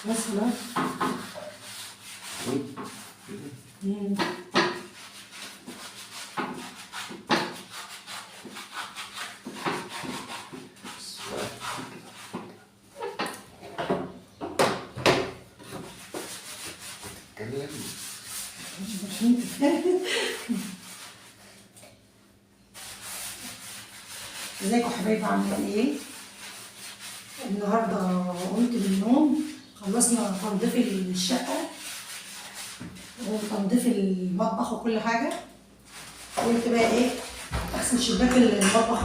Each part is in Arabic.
بس خلاص. ازيكم حبايبي عاملين ايه؟ النهارده قمت من النوم، خلصنا تنظيف الشقه وتنظيف المطبخ وكل حاجه. قلت بقى ايه، اغسل شباك المطبخ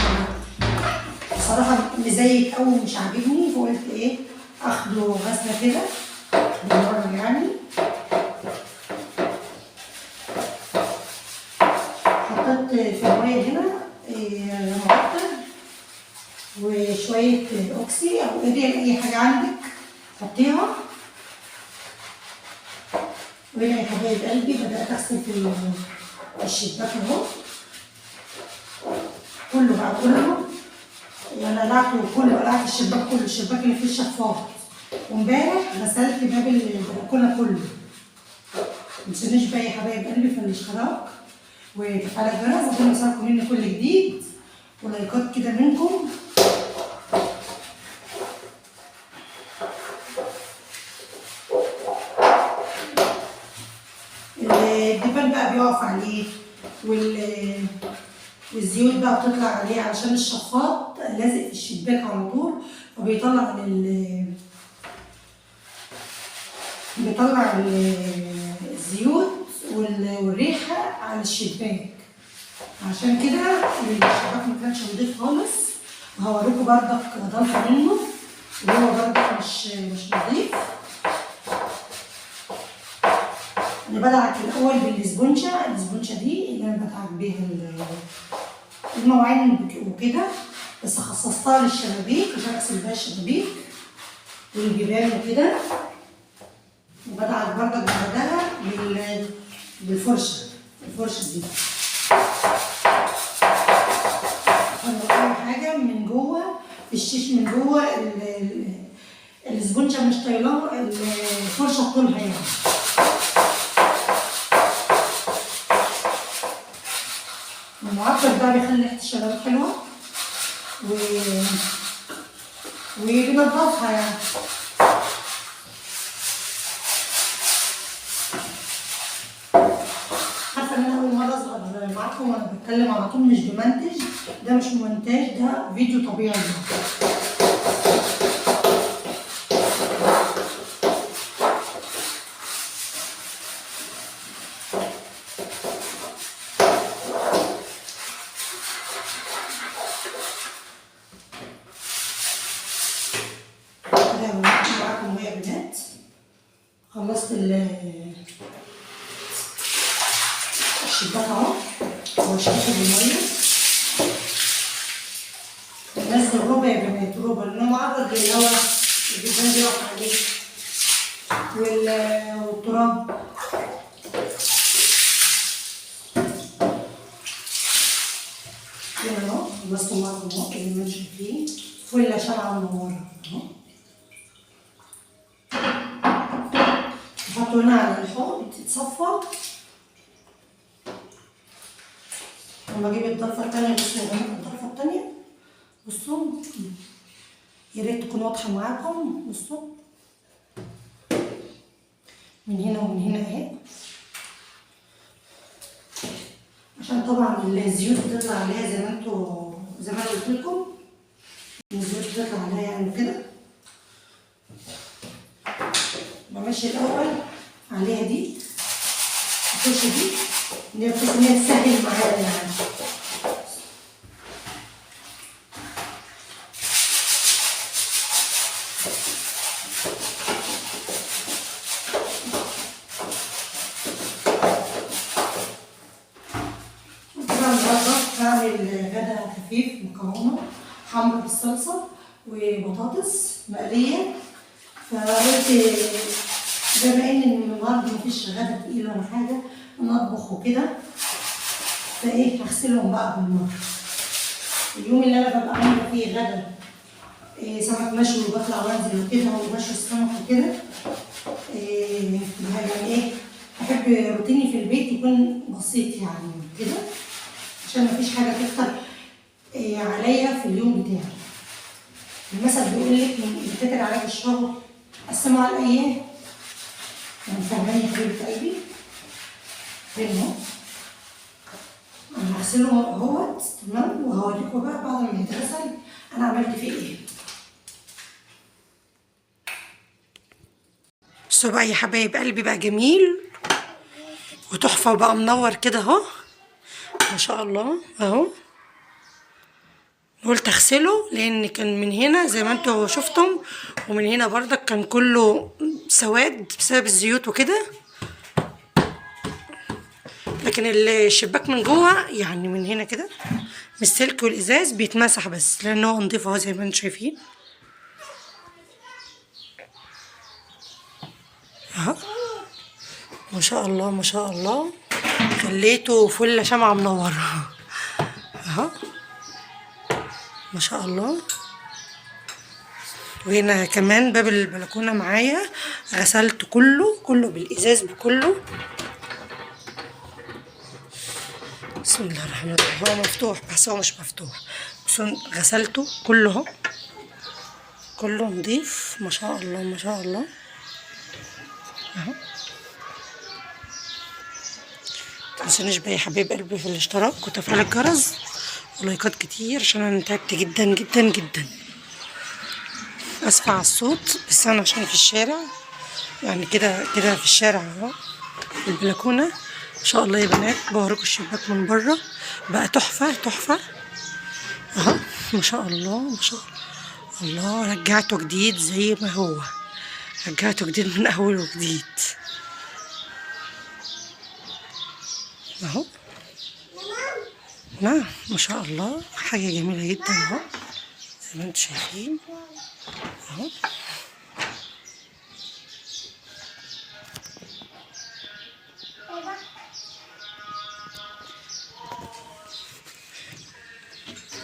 بصراحه مزيت قوي ومش عاجبني، فقلت ايه اخده غسله كده بالمره يعني. حطيت في الميه هنا معطر وشويه اوكسي او اي حاجه عندك حطيها. وهنا يا حبايب قلبي بدات اغسل في الشباك اهو كله بقى كله، يعني قلعته كله، قلعت الشباك كله، الشباك اللي فيه الشفاط. وامبارح غسلت باب البلكونه كله. متنسونيش بقى يا حبايب قلبي في الاشتراك وتفعيل الجرس عشان يوصلكم مني كل جديد، ولايكات كده منكم. الدبان بقى بيقف عليه والزيوت بقى بتطلع عليه علشان الشفاط لازق في الشباك على طول، فبيطلع بيطلع الزيوت والريحه على الشباك. عشان كده الشباك ما كانش نضيف خالص، وهوريكم بردك ضلفه منه وهو بردك مش نضيف. انا بدعك الاول بالاسبونشه، الاسبونشه دي اللي انا بدعك بيها المواعين وكده، بس خصصتها للشبابيك عشان اغسل بيها الشبابيك والجبال وكده. وبدعك بردك بعدها بالفرشه، الفرشه دي. اول حاجه من جوه الشيش، من جوه الاسبونشه مش طايله، الفرشه طولها يعني. المعطر ده بيخلي ريحه الشبابيك حلوه وبنضفها يعني. عارفه ان انا اول مره اظهر معاكم وانا بتكلم على طول، مش بمنتج، ده مش مونتاج، ده فيديو طبيعي. معاكم يا بنات، خلصت الشباك اهو وشطفه بالميه. نزل ربع يا بنات، ربع، لانه معرض للهواء، الجبال بيقف عليه والتراب. كده اهو خلصت معاكم اهو زي ما انتم شايفين، كل شمعة منورة اهو. نحطه هنا على الحوض تتصفى. لما اجيب الضلفة التانية، بصوا يا بنات الضلفة التانية، بصوا يا ريت تكون واضحة معاكم. بصوا من هنا ومن هنا اهي، عشان طبعا الزيوت بتطلع عليها زي ما انتوا، زي ما انا قلت لكم، الزيوت بتطلع عليها يعني كده. بمشي الاول عليها دي الفرشه دي، اللي هي بحيث ان هي تسهل معايا يعني. طبعا برضه هعمل غدا خفيف، مكرونه حمرا بالصلصه وبطاطس مقليه. فقلت بما ان النهارده مفيش غدا تقيل ولا حاجه نطبخ وكده، فايه هغسلهم بقى بالمره. اليوم اللي انا ببقى عامله فيه غدا سمك مشوي وبطلع وانزل وكده وبشوي السمك وكده، روتيني في البيت يكون بسيط يعني كده، عشان مفيش حاجة تكتر عليا في اليوم بتاعي. المثل بيقول لك من كتر عليك الشغل قسمه على الأيام. يعني فاهماني يا حبيبة قلبي؟ هنا أنا هغسله اهوت تمام، وهوريكم بقى بعد ما يتغسل أنا عملت فيه إيه. بصوا بقى يا حبايب قلبي، بقى جميل وتحفة وبقى منور كده اهو ما شاء الله اهو. قلت اغسله لان كان من هنا زي ما انتوا شفتم، ومن هنا برضك كان كله سواد بسبب الزيوت وكده، لكن الشباك من جوه يعني من هنا كده من السلك والازاز بيتمسح بس، لان هو نضيف اهو زي ما انتم شايفين اهو ما شاء الله ما شاء الله. خليته فله شمعة منورة اهو ما شاء الله. وهنا كمان باب البلكونة معايا غسلت كله بالازاز بكله. بسم الله الرحمن الرحيم. هو مفتوح بس هو مش مفتوح، بس غسلته كله اهو، كله نضيف ما شاء الله ما شاء الله اهو. متنسونيش بقى يا حبايب قلبي في الاشتراك وتفعيل الجرس ولايكات كتير، عشان انا تعبت جدا جدا جدا. اسفة على الصوت بس انا عشان في الشارع يعني كده في الشارع اهو في البلكونة ما شاء الله يا بنات. بوريكم الشباك من بره بقى تحفة اهو ما شاء الله ما شاء الله. رجعته جديد زي ما هو، رجعته جديد من اول وجديد اهو. نعم ما شاء الله حاجة جميلة جدا اهو زي ما انتم شايفين اهو.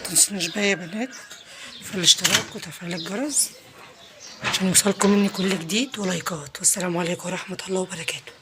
متنسونيش بقى يا بنات في الاشتراك وتفعيل الجرس عشان يوصلكم مني كل جديد ولايكات. والسلام عليكم ورحمة الله وبركاته.